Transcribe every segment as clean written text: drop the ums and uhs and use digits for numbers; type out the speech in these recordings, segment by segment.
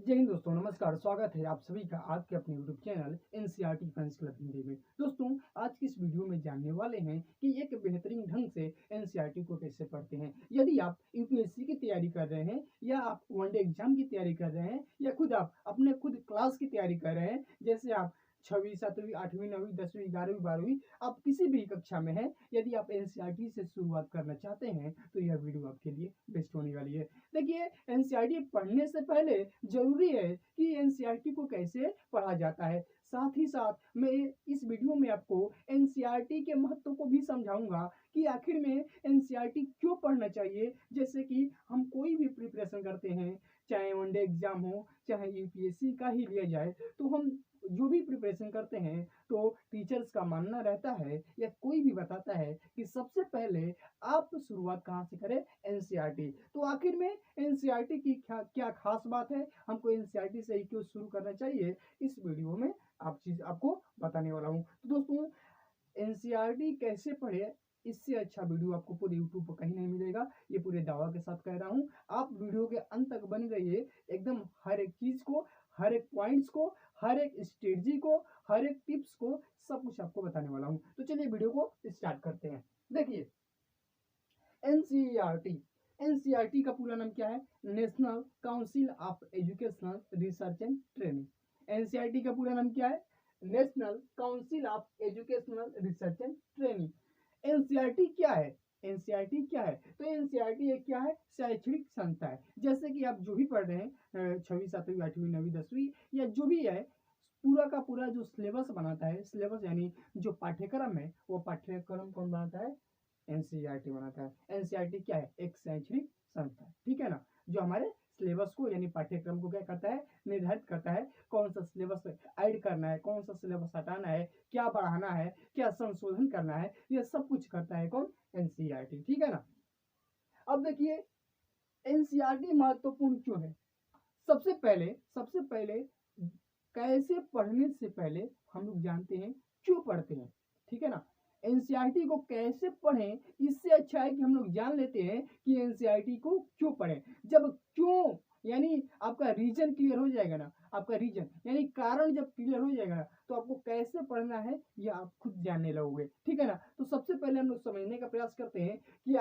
जय हिंद दोस्तों, नमस्कार। स्वागत है आप सभी का आज के अपने YouTube channel NCERT fans club Hindi में। दोस्तों, आज की इस वीडियो में जानने वाले हैं कि एक बेहतरीन ढंग से एनसीईआरटी को कैसे पढ़ते हैं। यदि आप यूपीएससी की तैयारी कर रहे हैं या आप वनडे एग्जाम की तैयारी कर रहे हैं या खुद आप अपने क्लास की तैयारी कर रहे हैं, जैसे आप 6वीं 7वीं 8वीं 9वीं 10वीं 11वीं 12वीं, आप किसी भी कक्षा में हैं, यदि आप एनसीईआरटी से शुरुआत करना चाहते हैं तो यह वीडियो आपके लिए बेस्ट होने वाली है। देखिए, एनसीईआरटी पढ़ने से पहले जरूरी है कि एनसीईआरटी को कैसे पढ़ा जाता है। साथ ही साथ मैं इस वीडियो में आपको एनसीईआरटी के महत्व को भी समझाऊंगा कि आखिर में एनसीईआरटी क्यों पढ़ना चाहिए। जैसे कि हम कोई भी प्रिपरेशन करते हैं, चाहे वनडे एग्जाम हो, चाहे यूपीएससी का ही लिया जाए, तो हम जो भी प्रिपरेशन करते हैं तो टीचर्स का मानना रहता है या कोई भी बताता है कि सबसे पहले आप शुरुआत कहाँ से करें, एनसीईआरटी। तो आखिर में एनसीईआरटी की क्या क्या खास बात है, हमको एनसीईआरटी से ही क्यों शुरू करना चाहिए, इस वीडियो में आपको बताने वाला हूँ। तो दोस्तों, एनसीईआरटी कैसे पढ़े, इससे अच्छा वीडियो आपको पूरे यूट्यूब पर कहीं नहीं मिलेगा। ये पूरे दावा के साथ कह रहा हूँ। आप वीडियो के अंत तक बने रहिए, एकदम हर एक चीज को, हर एक पॉइंट्स को, हर एक स्ट्रेटजी को, हर एक टिप्स को, सब कुछ आपको बताने वाला हूँ। तो चलिए वीडियो को स्टार्ट करते हैं। देखिए, एनसीईआरटी एनसीईआरटी का पूरा नाम क्या है? National council of educational research and training. NCERT का पूरा नाम क्या है? National council of educational research and training. NCERT क्या है? एनसीईआरटी क्या है? तो एनसीईआरटी एक क्या है? शैक्षणिक संस्था है। जैसे कि आप जो भी पढ़ रहे हैं, 6वीं 7वीं 8वीं 9वीं 10वीं या जो भी है, पूरा का पूरा जो सिलेबस बनाता है, सिलेबस यानी जो पाठ्यक्रम है, वो पाठ्यक्रम कौन बनाता है? एनसीईआरटी बनाता है। एनसीईआरटी क्या है? एक शैक्षणिक संस्था है, ठीक है ना, जो हमारे सिलेबस को यानी पाठ्यक्रम को क्या करता है? निर्धारित करता है। कौन सा सिलेबस ऐड करना है, कौन सा सिलेबस हटाना है, क्या बढ़ाना है, क्या संशोधन करना है, ये सब कुछ करता है कौन? एनसीईआरटी, ठीक है ना। अब देखिए, एनसीईआरटी महत्वपूर्ण क्यों है। सबसे पहले कैसे पढ़ने से पहले हम लोग जानते हैं क्यों पढ़ते हैं, ठीक है ना। एनसीईआरटी को कैसे पढ़ें, इससे अच्छा है कि हम लोग जान लेते हैं कि एनसीईआरटी को क्यों पढ़ें। जब क्यों यानी आपका रीजन क्लियर हो जाएगा ना, आपका रीजन यानी कारण जब क्लियर हो जाएगा ना, तो आपको कैसे पढ़ना है ये आप खुद जानने लगोगे, ठीक है ना। तो सबसे पहले हम लोग समझने का प्रयास करते हैं कि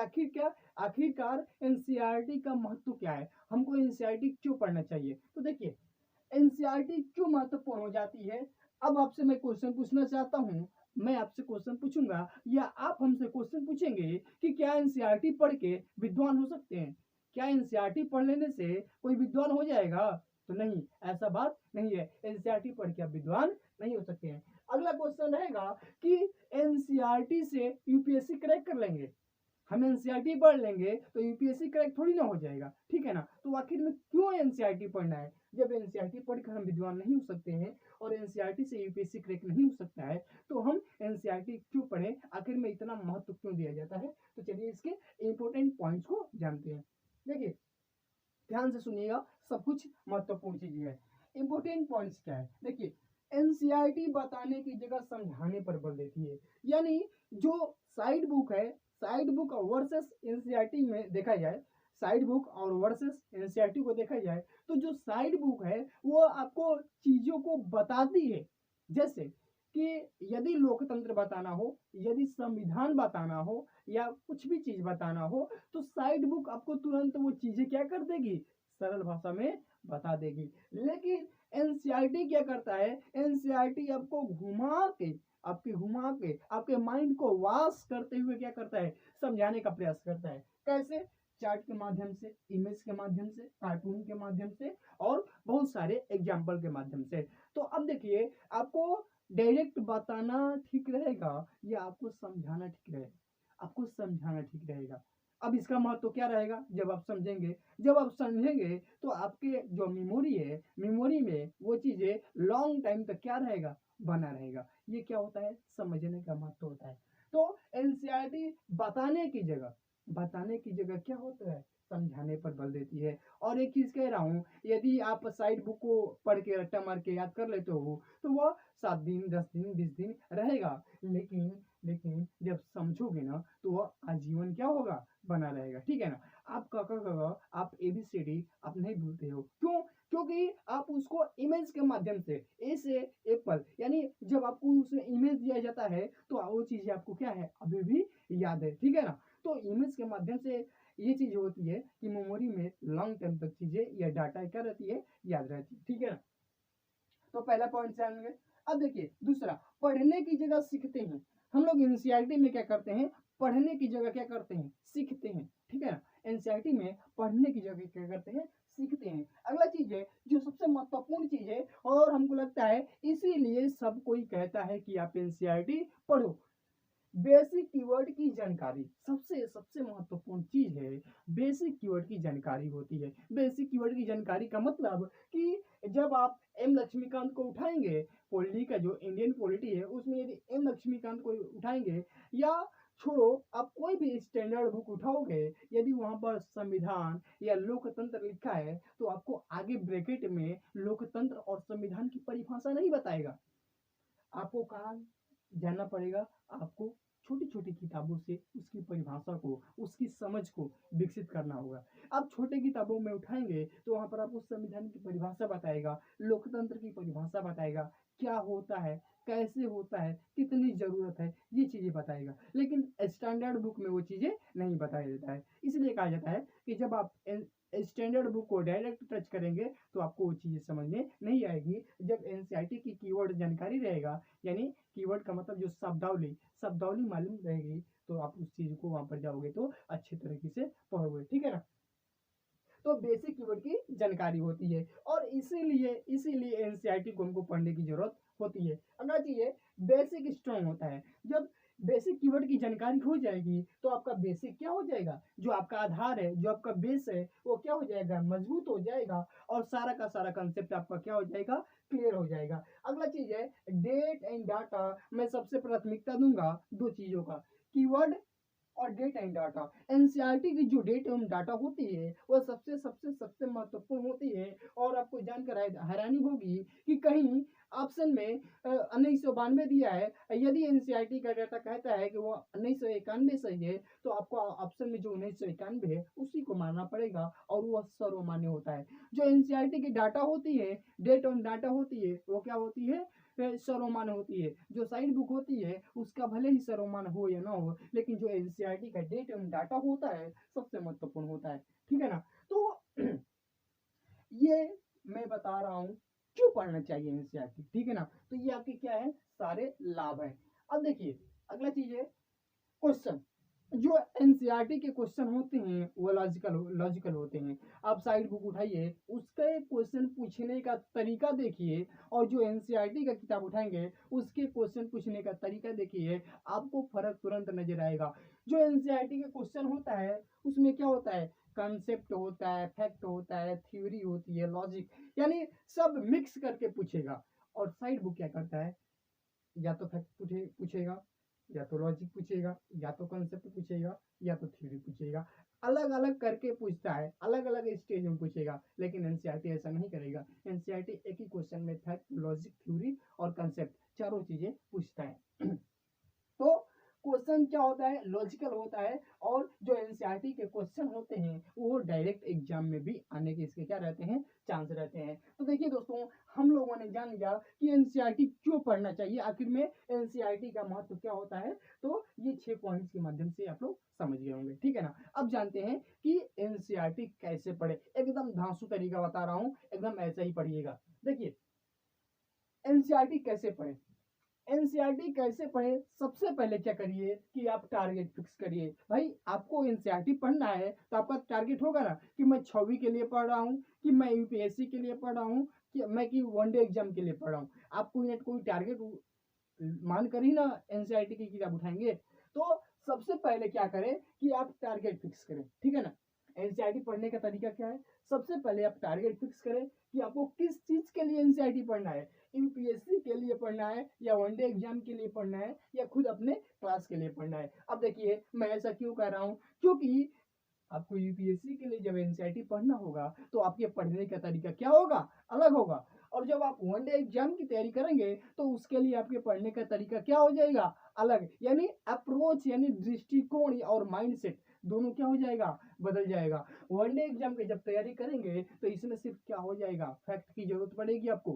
आखिरकार एनसीईआरटी का महत्व क्या है, हमको एनसीईआरटी क्यों पढ़ना चाहिए। तो देखिए, एनसीईआरटी क्यों महत्वपूर्ण हो जाती है। अब आपसे मैं क्वेश्चन पूछना चाहता हूँ, मैं आपसे क्वेश्चन पूछूंगा या आप हमसे क्वेश्चन पूछेंगे कि क्या एनसीईआरटी पढ़ के विद्वान हो सकते हैं? क्या एनसीईआरटी पढ़ लेने से कोई विद्वान हो जाएगा? तो नहीं, ऐसा बात नहीं है। एनसीईआरटी पढ़ के आप विद्वान नहीं हो सकते हैं। अगला क्वेश्चन रहेगा कि एनसीईआरटी से यूपीएससी क्रैक कर लेंगे। हम एनसीईआरटी पढ़ लेंगे तो यूपीएससी क्रैक थोड़ी ना हो जाएगा, ठीक है ना। तो आखिर में क्यों एनसीईआरटी पढ़ना है? जब एनसीईआरटी पढ़कर हम विद्वान नहीं हो सकते हैं और एनसीईआरटी से यूपीएससी क्रैक नहीं हो सकता है, तो हम एनसीईआरटी क्यों पढ़ें, आखिर में इतना महत्व क्यों दिया जाता है। तो चलिए इसके इंपोर्टेंट पॉइंट्स को जानते हैं। देखिए, ध्यान से सुनिएगा, सब कुछ महत्वपूर्ण चीजें है। इंपोर्टेंट पॉइंट्स क्या है? देखिए, एनसीईआरटी बताने की जगह समझाने पर बल देती है। यानी जो साइड बुक है, साइड बुक वर्सेस एनसीईआरटी में देखा जाए, साइड बुक और वर्सेस एनसीईआरटी को देखा जाए, तो जो साइड बुक है वो आपको चीजों को बताती है। जैसे कि यदि लोकतंत्र बताना हो, यदि संविधान बताना हो या कुछ भी चीज बताना हो, तो साइड बुक आपको तुरंत वो चीजें क्या कर देगी? सरल भाषा में बता देगी। लेकिन एनसीईआरटी क्या करता है? एनसीईआरटी आपको घुमा के आपके माइंड को वॉश करते हुए क्या करता है? समझाने का प्रयास करता है। कैसे? चार्ट के माध्यम से, इमेज के माध्यम से, कार्टून के माध्यम से और बहुत सारे एग्जाम्पल के माध्यम से। तो अब देखिए, आपको डायरेक्ट बताना ठीक रहेगा या आपको समझाना ठीक रहेगा? आपको समझाना ठीक रहेगा। अब इसका महत्व क्या रहेगा? जब आप समझेंगे तो आपके जो मेमोरी है, मेमोरी में वो चीजें लॉन्ग टाइम तक क्या रहेगा? बना रहेगा। ये क्या होता है? समझने का महत्व होता है। तो एनसीईआरटी बताने की जगह क्या होता है? समझाने पर बल देती है। और एक चीज कह रहा हूं, यदि आप साइड बुक को पढ़ के रट्टा मार के याद कर लेते हो तो वह 7 दिन 10 दिन 20 दिन रहेगा। लेकिन जब समझोगे ना तो वह आजीवन क्या होगा? बना रहेगा, ठीक है ना। आप क ख ग घ, आप ABCD आप नहीं भूलते हो। क्यों? क्योंकि आप उसको इमेज के माध्यम से, ए से एप्पल, यानी जब आपको उसमें इमेज दिया जाता है तो वो चीज़ें आपको क्या है, अभी भी याद है, ठीक है ना? तो इमेज के माध्यम से ये चीज़ होती है कि मेमोरी में लॉन्ग टाइम तक चीज़ें या डाटा क्या रहती है, याद रहती है, ठीक है ना? तो पहला पॉइंट जान गए। अब देखिए दूसरा, पढ़ने की जगह सीखते हैं। हम लोग एनसीईआरटी में क्या करते हैं, पढ़ने की जगह क्या करते हैं, सीखते हैं, ठीक है ना? एनसीईआरटी में पढ़ने की जगह क्या करते हैं, सीखते हैं। अगला चीज है जो सबसे महत्वपूर्ण चीज है, और हमको लगता है इसीलिए सब कोई कहता है कि आप एनसीईआरटी पढ़ो, बेसिक कीवर्ड की जानकारी। सबसे सबसे महत्वपूर्ण चीज है, बेसिक कीवर्ड की जानकारी होती है। बेसिक कीवर्ड की जानकारी का मतलब कि जब आप एम लक्ष्मीकांत को उठाएंगे, पॉलिटी का जो इंडियन पॉलिटी है उसमें यदि एम लक्ष्मीकांत को उठाएंगे, या छोड़ो आप कोई भी स्टैंडर्ड बुक उठाओगे, यदि वहां पर संविधान या लोकतंत्र लिखा है तो आपको आगे ब्रैकेट में लोकतंत्र और संविधान की परिभाषा नहीं बताएगा। आपको कहाँ जानना पड़ेगा, आपको छोटी छोटी किताबों से उसकी परिभाषा को, उसकी समझ को विकसित करना होगा। आप छोटे किताबों में उठाएंगे तो वहां पर आपको संविधान की परिभाषा बताएगा, लोकतंत्र की परिभाषा बताएगा, क्या होता है, कैसे होता है, कितनी जरूरत है, ये चीजें बताएगा। लेकिन स्टैंडर्ड बुक में वो चीजें नहीं बताया जाता है। इसलिए कहा जाता है कि जब आप स्टैंडर्ड बुक को डायरेक्ट टच करेंगे तो आपको वो चीजें समझ में नहीं आएगी। जब एनसीईआरटी की कीवर्ड जानकारी रहेगा, यानी कीवर्ड का मतलब जो शब्दावली, शब्दावली मालूम रहेगी, तो आप उस चीज को वहां पर जाओगे तो अच्छे तरीके से पढ़ोगे, ठीक है ना? तो बेसिक कीवर्ड की जानकारी होती है, और इसीलिए इसीलिए एनसीईआरटी को हमको पढ़ने की जरूरत होती है। अगला चीज है बेसिक स्ट्रॉन्ग होता है। जब बेसिक कीवर्ड की जानकारी हो जाएगी तो आपका बेसिक क्या हो जाएगा, जो आपका आधार है, जो आपका बेस है, वो क्या हो जाएगा, मजबूत हो जाएगा, और सारा का सारा कंसेप्ट आपका क्या हो जाएगा, क्लियर हो जाएगा। अगला चीज है डेट एंड डाटा। मैं सबसे प्राथमिकता दूंगा दो चीजों का, कीवर्ड और डेट एंड डाटा। एनसीईआरटी की जो डेट एवं डाटा होती है वह सबसे सबसे सबसे महत्वपूर्ण होती है। और आपको जानकर हैरानी होगी कि कहीं ऑप्शन में 1992 दिया है, यदि एनसीईआरटी का डाटा कहता है कि वो 1991 सही है, तो आपको ऑप्शन में जो 1991 है उसी को मानना पड़ेगा, और वो सर्वमान्य होता है। जो एनसीईआरटी की डाटा होती है, डेट एवं डाटा होती है, वो क्या होती है, सर्वमान होती है। जो साइड बुक होती है उसका भले ही सर्वमान हो या ना हो, लेकिन जो एनसीईआरटी का डेट एवं डाटा होता है सबसे महत्वपूर्ण होता है, ठीक है ना? तो ये मैं बता रहा हूँ क्यों पढ़ना चाहिए एनसीईआरटी, ठीक है ना? तो ये आपके क्या है, सारे लाभ है। अब देखिए अगला चीज है क्वेश्चन। जो एनसीईआरटी के क्वेश्चन होते हैं वो लॉजिकल लॉजिकल होते हैं। आप साइड बुक उठाइए, उसके क्वेश्चन पूछने का तरीका देखिए, और जो एनसीईआरटी का किताब उठाएंगे उसके क्वेश्चन पूछने का तरीका देखिए, आपको फर्क तुरंत नजर आएगा। जो एनसीईआरटी का क्वेश्चन होता है उसमें क्या होता है, कंसेप्ट होता है, फैक्ट होता है, थ्योरी होती है, लॉजिक, यानी सब मिक्स करके पूछेगा। और साइड बुक क्या करता है, या तो फैक्ट पूछेगा, या तो लॉजिक पूछेगा, या तो कंसेप्ट पूछेगा, या तो थ्योरी पूछेगा। अलग अलग करके पूछता है, अलग अलग स्टेज में पूछेगा। लेकिन एनसीईआरटी ऐसा नहीं करेगा। एनसीईआरटी एक ही क्वेश्चन में फैक्ट, लॉजिक, थ्योरी और कंसेप्ट चारों चीजें पूछता है। तो क्वेश्चन क्या होता है, लॉजिकल होता है। और जो एनसीईआरटी के क्वेश्चन होते हैं वो डायरेक्ट एग्जाम में भी आने के इसके क्या रहते हैं, चांस रहते हैं। तो देखिए दोस्तों, हम लोगों ने जान लिया कि एनसीईआरटी क्यों पढ़ना चाहिए, आखिर में एनसीईआरटी का महत्व क्या होता है। तो ये 6 पॉइंट्स के माध्यम से आप लोग समझ गए होंगे, ठीक है ना? अब जानते हैं कि एनसीईआरटी कैसे पढ़े। एकदम धांसू तरीका बता रहा हूँ, एकदम ऐसा ही पढ़िएगा। देखिए एनसीईआरटी कैसे पढ़े, एनसीईआरटी कैसे पढ़े। सबसे पहले क्या करिए कि आप टारगेट फिक्स करिए। भाई आपको एनसीईआरटी पढ़ना है तो आपका टारगेट होगा ना कि मैं 6वीं के लिए पढ़ रहा हूँ, कि मैं यूपीएससी के लिए पढ़ रहा हूँ, कि मैं कि वनडे एग्जाम के लिए पढ़ रहा हूँ। आप कोई ना कोई टारगेट मान कर ही ना एनसीईआरटी की किताब उठाएंगे। तो सबसे पहले क्या करें कि आप टारगेट फिक्स करें, ठीक है ना? एनसीईआरटी पढ़ने का तरीका क्या है, सबसे पहले आप टारगेट फिक्स करें कि आपको किस चीज के लिए एनसीईआरटी पढ़ना है। यूपीएससी के लिए पढ़ना है, या वनडे एग्जाम के लिए पढ़ना है, या खुद अपने क्लास के लिए पढ़ना है। अब देखिए मैं ऐसा क्यों कह रहा हूँ, क्योंकि आपको यूपीएससी के लिए जब एनसीईआरटी पढ़ना होगा तो आपके पढ़ने का तरीका क्या होगा, अलग होगा। और जब आप वनडे एग्जाम की तैयारी करेंगे तो उसके लिए आपके पढ़ने का तरीका क्या हो जाएगा, अलग, यानी अप्रोच यानी दृष्टिकोण और माइंडसेट दोनों क्या हो जाएगा, बदल जाएगा। वनडे एग्जाम की जब तैयारी करेंगे तो इसमें सिर्फ क्या हो जाएगा, फैक्ट की जरूरत पड़ेगी आपको,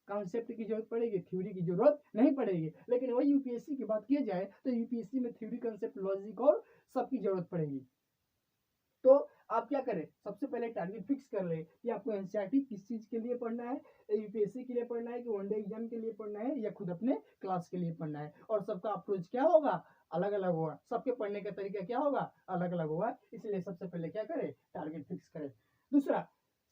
कॉन्सेप्ट की जरूरत पड़ेगी, थ्योरी की जरूरत नहीं पड़ेगी। लेकिन वही यूपीएससी की बात की जाए तो यूपीएससी में थ्योरी, कॉन्सेप्ट, लॉजिक और सबकी जरूरत पड़ेगी। तो आप क्या करें, सबसे पहले टारगेट फिक्स कर ले कि आपको एनसीईआरटी किस चीज के लिए पढ़ना है, यूपीएससी के लिए पढ़ना है कि वनडे एग्जाम के लिए पढ़ना है या खुद अपने क्लास के लिए पढ़ना है। और सबका अप्रोच क्या होगा, अलग अलग होगा, सबके पढ़ने का तरीका क्या होगा, अलग अलग होगा। इसलिए सबसे पहले क्या करें, टारगेट फिक्स करें। दूसरा,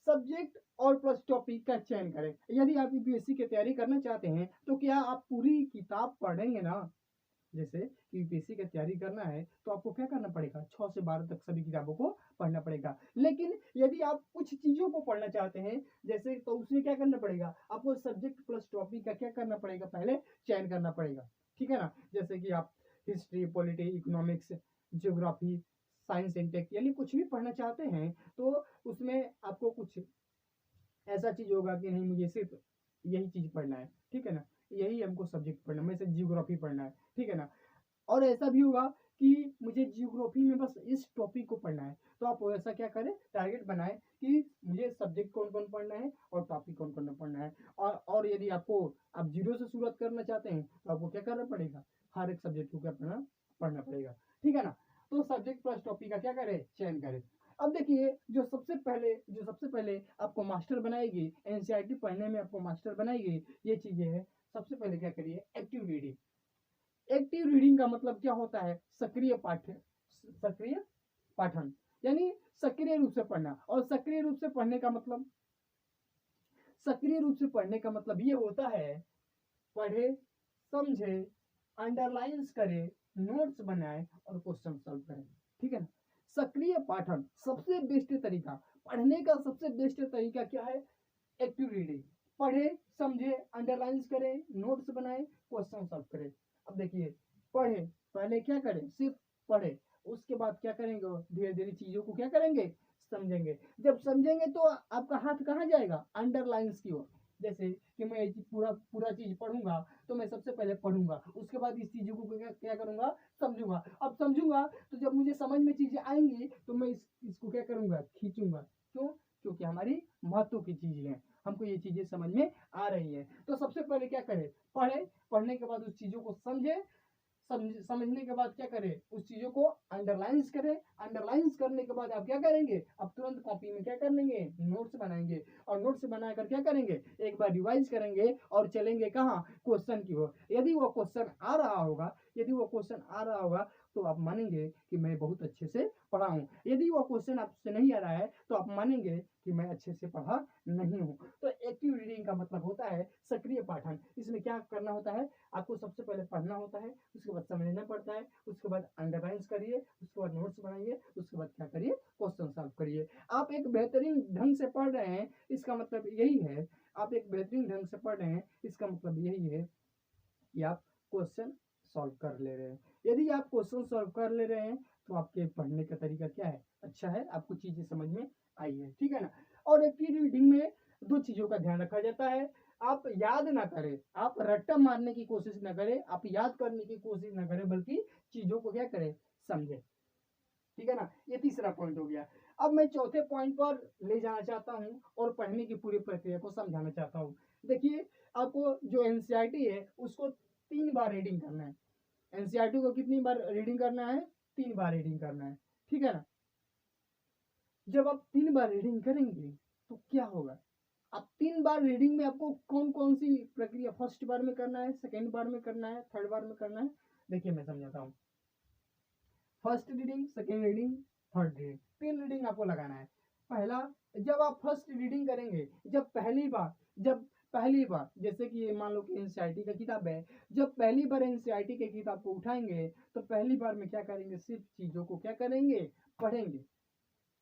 सब्जेक्ट और प्लस टॉपिक का चयन करें। यदि आप यूपीएससी की तैयारी करना चाहते हैं तो क्या आप पूरी किताब पढ़ेंगे ना, जैसे यूपीएससी की तैयारी करना है तो आपको क्या करना पड़ेगा, 6 से 12 तक सभी किताबों को पढ़ना पड़ेगा। लेकिन यदि आप कुछ चीजों को पढ़ना चाहते हैं जैसे, तो उसमें क्या करना पड़ेगा, आपको सब्जेक्ट प्लस टॉपिक का क्या करना पड़ेगा, पहले चयन करना पड़ेगा, ठीक है ना। जैसे कि आप history, polity, economics, geography, science and tech यानी कुछ भी पढ़ना चाहते हैं तो उसमें आपको कुछ ऐसा चीज होगा कि नहीं मुझे सिर्फ यही चीज पढ़ना है, ठीक है ना, यही हमको सब्जेक्ट पढ़ना है, मुझे जियोग्राफी पढ़ना है, ठीक है ना। और ऐसा भी होगा कि मुझे जियोग्राफी में बस इस टॉपिक को पढ़ना है, तो आप ऐसा क्या करें, टारगेट बनाए कि मुझे सब्जेक्ट कौन कौन पढ़ना है और टॉपिक कौन कौन पढ़ना है। और यदि आपको आप जीरो से शुरुआत करना चाहते हैं तो आपको क्या करना पड़ेगा, हर एक सब्जेक्ट को क्या पढ़ना पड़ेगा, ठीक है ना। तो सब्जेक्ट प्लस टॉपिक का क्या करें, चयन करें। अब देखिए, जो सबसे पहले आपको मास्टर बनाएगी, एनसीईआरटी पढ़ने में आपको मास्टर बनाएगी, ये चीजें हैं। सबसे पहले क्या करिए, एक्टिव रीडिंग। एक्टिव रीडिंग का मतलब क्या होता है, सक्रिय पाठन, यानी सक्रिय रूप से पढ़ना। और सक्रिय रूप से पढ़ने का मतलब ये होता है, पढ़े, समझे, अंडरलाइंस करे, नोट्स बनाए और क्वेश्चन सॉल्व करें, ठीक है ना। सक्रिय पाठन सबसे बेस्ट तरीका, पढ़ने का सबसे बेस्ट तरीका क्या है, एक्टिव रीडिंग। पढ़े, समझे, अंडरलाइंस करें, नोट्स बनाए, क्वेश्चन सॉल्व करें। अब देखिए, पढ़े, पहले क्या करें, सिर्फ पढ़े, उसके बाद क्या करेंगे, धीरे धीरे चीजों को क्या करेंगे, समझेंगे। जब समझेंगे तो आपका हाथ कहाँ जाएगा, अंडरलाइंस की ओर। जैसे कि मैं ये पूरा पूरा चीज पढ़ूंगा तो मैं सबसे पहले पढ़ूंगा, उसके बाद इस चीजों को क्या करूंगा, समझूंगा। अब समझूंगा तो जब मुझे समझ में चीजें आएंगी तो मैं इसको क्या करूंगा, खींचूंगा। क्यों, क्योंकि हमारी महत्व की चीजें हैं, हमको ये चीजें समझ में आ रही है। तो सबसे पहले क्या करें, पढ़े, पढ़ने के बाद उस चीजों को समझे, समझने के बाद क्या करें, उस चीजों को अंडरलाइंस करें। अंडरलाइंस करने के बाद आप क्या करेंगे, अब तुरंत कॉपी में क्या कर लेंगे, नोट्स बनाएंगे। और नोट्स बनाकर क्या करेंगे, एक बार रिवाइज करेंगे और चलेंगे कहाँ, क्वेश्चन की ओर। यदि वो क्वेश्चन आ रहा होगा तो आप मानेंगे कि मैं बहुत अच्छे से पढ़ा हूँ। यदि वो क्वेश्चन आपसे नहीं आ रहा है तो आप मानेंगे कि मैं अच्छे से पढ़ा नहीं हूँ। तो एक्टिव रीडिंग का मतलब होता है सक्रिय पाठन। इसमें क्या करना होता है, आपको सबसे पहले पढ़ना होता है, उसके बाद समझना पड़ता है, उसके बाद अंडरलाइंस करिए, उसके बाद नोट्स बनाइए, उसके बाद क्या करिए, क्वेश्चन सॉल्व करिए। आप एक बेहतरीन ढंग से पढ़ रहे हैं, इसका मतलब यही है, आप एक बेहतरीन ढंग से पढ़ रहे हैं, इसका मतलब यही है कि आप क्वेश्चन सॉल्व कर ले रहे हैं। यदि आप क्वेश्चन सॉल्व कर ले रहे हैं तो आपके पढ़ने का तरीका क्या है, अच्छा है, आपको चीजें समझ में आई है, ठीक है ना। और एक्टिव रीडिंग में दो चीजों का ध्यान रखा जाता है, आप याद ना करें, आप रट्टा मारने की कोशिश ना करें, आप याद करने की कोशिश ना करें, बल्कि चीजों को क्या करें, समझे, ठीक है ना। ये तीसरा पॉइंट हो गया। अब मैं चौथे पॉइंट पर ले जाना चाहता हूँ और पढ़ने की पूरी प्रक्रिया को समझाना चाहता हूँ। देखिए, आपको जो एनसीईआरटी है उसको 3 बार रीडिंग करना है। एनसीईआरटी को कितनी बार रीडिंग करना है, 3 बार रीडिंग करना है, ठीक है ना। जब आप 3 बार रीडिंग करेंगे तो क्या होगा, अब 3 बार रीडिंग में आपको कौन कौन सी प्रक्रिया, फर्स्ट बार में करना है, सेकेंड बार में करना है, थर्ड बार में करना है। देखिए मैं समझाता हूँ, first reading, second reading, third reading, 3 reading आपको लगाना है। पहला, जब आप फर्स्ट रीडिंग करेंगे, जब पहली बार जैसे कि ये मान लो कि एनसीईआरटी का किताब है, जब पहली बार एनसीईआरटी के किताब को उठाएंगे तो पहली बार में क्या करेंगे, सिर्फ चीजों को क्या करेंगे, पढ़ेंगे।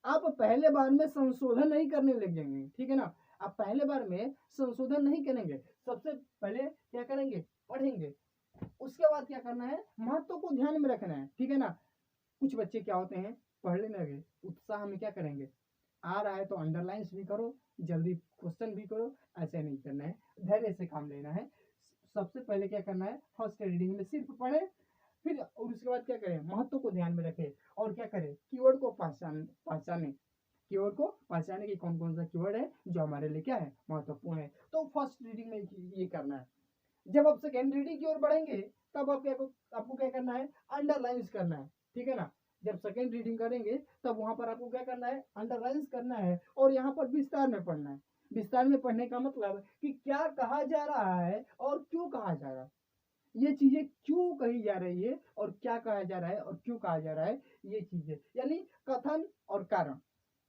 आप पहले बार में संशोधन नहीं करने लग जाएंगे, ठीक है ना। आप पहले बार में संशोधन नहीं करेंगे, सबसे पहले क्या करेंगे, पढ़ेंगे। उसके बाद क्या करना है, महत्व को ध्यान में रखना है, ठीक है ना। कुछ बच्चे क्या होते हैं, पढ़ने लगे उत्साह में क्या करेंगे, आ रहा है तो अंडरलाइंस भी करो, जल्दी क्वेश्चन भी करो, ऐसे नहीं करना है, धैर्य से काम लेना है। सबसे पहले क्या करना है, फर्स्ट रीडिंग में सिर्फ पढ़े, फिर और उसके बाद क्या करें, महत्व को ध्यान में रखें और क्या करें, कीवर्ड को पहचाने, कीवर्ड को पहचाने कि कौन कौन सा कीवर्ड है जो हमारे लिए क्या है, महत्वपूर्ण है। तो फर्स्ट रीडिंग में ये करना है। जब आप सेकेंड रीडिंग की ओर बढ़ेंगे तब आपको क्या करना है, अंडरलाइंस करना है, ठीक है ना। जब सेकेंड रीडिंग करेंगे तब वहां पर आपको क्या करना है, अंडरलाइंस करना है और यहाँ पर विस्तार में पढ़ना है। विस्तार में पढ़ने का मतलब कि क्या कहा जा रहा है और क्यों कहा जा रहा है, ये चीजें क्यों कही जा रही है और क्या कहा जा रहा है और क्यों कहा जा रहा है, ये चीजें यानी कथन और कारण,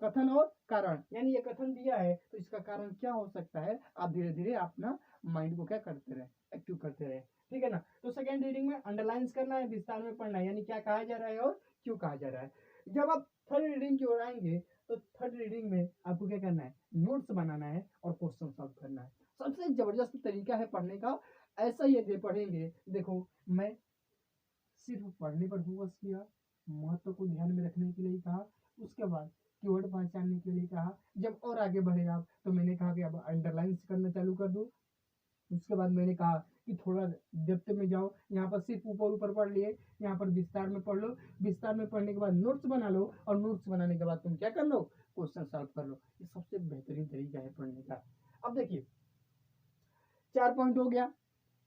कथन और कारण, यानी ये कथन दिया है तो इसका कारण क्या हो सकता है, आप धीरे धीरे अपना माइंड को क्या करते रहे, एक्टिव करते रहे, ठीक है ना। तो सेकेंड रीडिंग में अंडरलाइंस करना है, विस्तार में पढ़ना है, यानी क्या कहा जा रहा है और क्यों कहा जा रहा है। जब आप थर्ड रीडिंग की ओर आएंगे तो थर्ड रीडिंग में आपको क्या करना है, नोट्स बनाना है और क्वेश्चन सॉल्व करना है। सबसे जबरदस्त तरीका है पढ़ने का, ऐसा ही यदि पढ़ेंगे, देखो मैं सिर्फ पढ़ने पर फोकस किया, महत्व को ध्यान में रखने के लिए कहा, उसके बाद कीवर्ड पहचानने के लिए कहा। जब और आगे बढ़े आप तो मैंने कहा कि अब अंडरलाइन करना चालू कर दो। उसके बाद मैंने कहा कि थोड़ा डेप्थ में जाओ, यहाँ पर सिर्फ ऊपर ऊपर पढ़ लिए, यहाँ पर विस्तार में पढ़ लो, विस्तार में पढ़ने के बाद नोट्स बना लो और नोट्स बनाने के बाद तुम क्या कर लो, क्वेश्चन सॉल्व कर लो। ये सबसे बेहतरीन तरीका है पढ़ने का। अब देखिए 4 पॉइंट हो गया।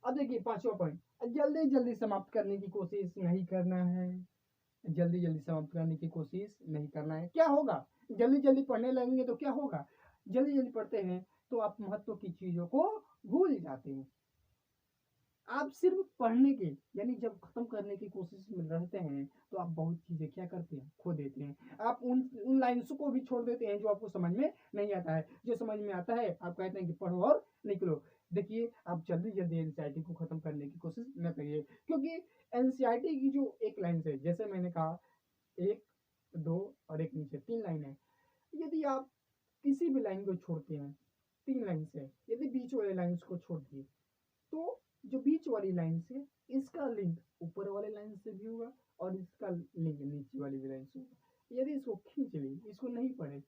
अब देखिए 5वां पॉइंट, जल्दी जल्दी समाप्त करने की कोशिश नहीं करना है, जल्दी जल्दी समाप्त करने की कोशिश नहीं करना है। क्या होगा, जल्दी जल्दी पढ़ने लगेंगे तो क्या होगा, जल्दी जल्दी पढ़ते हैं तो आप महत्व की चीजों को भूल जाते हैं। आप सिर्फ पढ़ने के यानी जब खत्म करने की कोशिश में रहते हैं तो आप बहुत चीजें क्या करते हैं, खो देते हैं। आप उन लाइन्स को भी छोड़ देते हैं जो आपको समझ में नहीं आता है। जो समझ में आता है आप कहते हैं कि पढ़ो और निकलो। देखिए आप जल्दी जल्दी एनसीईआरटी को खत्म करने की कोशिश न करिए, क्योंकि एनसीईआरटी की जो एक लाइन है, जैसे मैंने कहा 1, 2 और एक नीचे 3 लाइन है। यदि आप किसी भी लाइन को छोड़ते हैं, 3 लाइन से यदि बीच वाले लाइन्स को छोड़ दिए तो जो बीच वाली लाइन से इसका लिंक ऊपर वाले लाइन से भी होगा और इसका लिंक नीचे वाली भी लाइन से होगा। यदि इसको खींच ली, इसको नहीं पढ़े,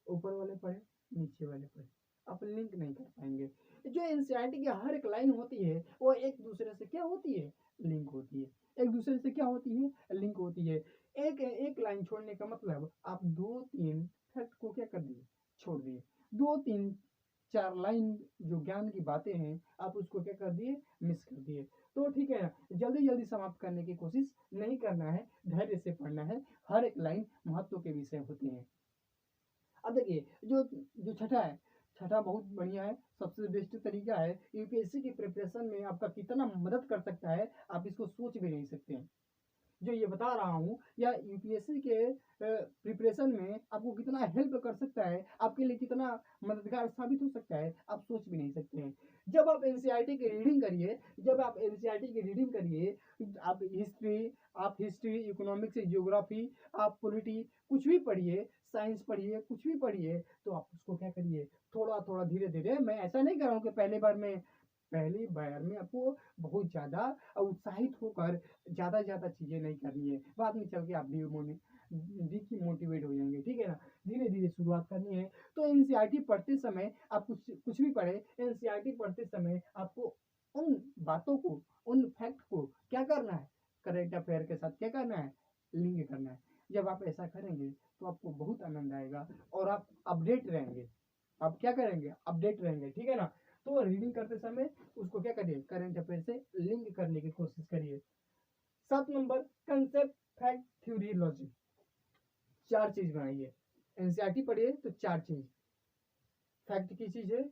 ऊपर वाले पढ़े नीचे वाले पढ़े, आप लिंक नहीं कर पाएंगे। जो एनसीईआरटी की हर एक लाइन होती है वो एक दूसरे से क्या होती है, लिंक होती है। एक दूसरे से क्या होती है, लिंक होती है। एक एक लाइन छोड़ने का मतलब आप 2-3 फैक्ट को क्या कर दिए, छोड़ दिए। 2-3-4 लाइन जो ज्ञान की बातें हैं आप उसको क्या कर दिए, मिस कर दिए। तो ठीक है ना, जल्दी जल्दी समाप्त करने की कोशिश नहीं करना है, धैर्य से पढ़ना है। हर एक लाइन महत्व के विषय होते हैं। अब देखिए जो जो छठा है, छठा बहुत बढ़िया है, सबसे बेस्ट तरीका है। यूपीएससी की प्रिपरेशन में आपका कितना मदद कर सकता है आप इसको सोच भी नहीं सकते हैं। जो ये बता रहा हूँ या यूपीएससी के प्रिपरेशन में आपको कितना हेल्प कर सकता है, आपके लिए कितना मददगार साबित हो सकता है, आप सोच भी नहीं सकते हैं। जब आप एनसीईआरटी की रीडिंग करिए, जब आप एनसीईआरटी की रीडिंग करिए, आप हिस्ट्री, इकोनॉमिक्स, जियोग्राफी, आप पॉलिटी कुछ भी पढ़िए, साइंस पढ़िए, कुछ भी पढ़िए, तो आप उसको क्या करिए, थोड़ा थोड़ा धीरे धीरे। मैं ऐसा नहीं कर रहा हूँ कि पहली बार में आपको बहुत ज़्यादा उत्साहित होकर ज़्यादा चीज़ें नहीं करनी है, बाद में चल के आप डिमोटिवेट हो जाएंगे, ठीक है ना। धीरे धीरे शुरुआत करनी है। तो एनसीईआरटी पढ़ते समय आप कुछ कुछ भी पढ़े, एनसीईआरटी पढ़ते समय आपको उन बातों को, उन फैक्ट को क्या करना है, करेंट अफेयर के साथ क्या करना है, लिंक करना है। जब आप ऐसा करेंगे तो आपको बहुत आनंद आएगा और आप अपडेट रहेंगे। आप क्या करेंगे, अपडेट रहेंगे, ठीक है ना। तो रीडिंग करते समय उसको क्या करिए, करंट अफेयर से लिंक करने की कोशिश करिए। 7 number, concept, fact, theory, logic. 4 चीज बनाइए। एनसीईआरटी पढ़िए तो 4 चीज, फैक्ट की चीजें,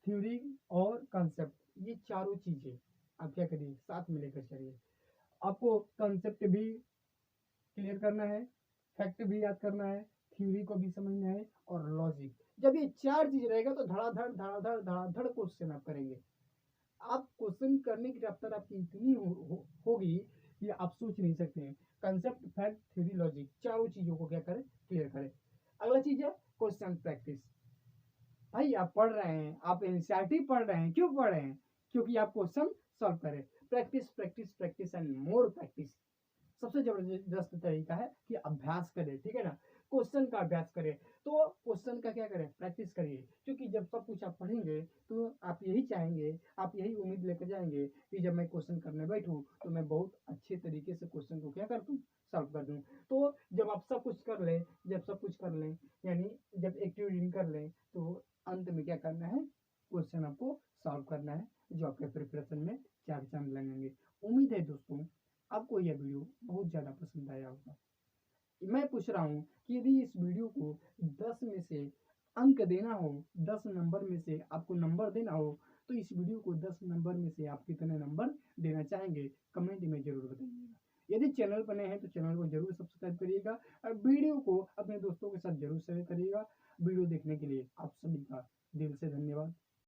थ्योरी और कंसेप्ट, ये चारों चीजें आप क्या करिए, साथ में लेकर चलिए। आपको कंसेप्ट भी क्लियर करना है, फैक्ट भी याद करना है, थ्योरी को भी समझना है और लॉजिक। जब ये 4 चीज रहेगा तो धड़ाधड़ क्वेश्चन आप करेंगे। आप क्वेश्चन करने की रफ्तार आपकी इतनी होगी कि आप सोच नहीं सकते हैं। कंसेप्ट, फैक्ट, थ्योरी, लॉजिक, चारों चीजों को क्या करें, क्लियर करें। अगला चीज है क्वेश्चन प्रैक्टिस। भाई आप पढ़ रहे हैं, आप एनसीईआरटी पढ़ रहे हैं, क्यों पढ़ रहे हैं, क्योंकि आप क्वेश्चन सॉल्व करें। Practice practice practice and more practice. सबसे जबरदस्त तरीका है कि अभ्यास करें, ठीक है ना। क्वेश्चन का अभ्यास करें। तो क्वेश्चन का क्या करें, प्रैक्टिस करिए, क्योंकि जब सब कुछ आप पढ़ेंगे तो आप यही चाहेंगे, आप यही उम्मीद लेकर जाएंगे कि जब मैं क्वेश्चन करने बैठूँ तो मैं बहुत अच्छे तरीके से क्वेश्चन को क्या कर दूँ, सॉल्व कर दूँ। तो जब आप सब कुछ कर लें, जब सब कुछ कर लें, यानी जब एक्टिव रीडिंग कर लें, तो अंत में क्या करना है, क्वेश्चन आपको सॉल्व करना है, जो आपके प्रिपरेशन में 4 चांद लगेंगे। उम्मीद है दोस्तों आपको यह वीडियो बहुत ज़्यादा पसंद आया होगा। मैं पूछ रहा हूँ कि यदि इस वीडियो को 10 में से अंक देना हो, 10 नंबर में से आपको नंबर देना हो, तो इस वीडियो को 10 नंबर में से आप कितने नंबर देना चाहेंगे, कमेंट में ज़रूर बताइएगा। यदि चैनल पर नए हैं तो चैनल को ज़रूर सब्सक्राइब करिएगा और वीडियो को अपने दोस्तों के साथ ज़रूर शेयर करिएगा। वीडियो देखने के लिए आप सभी का दिल से धन्यवाद।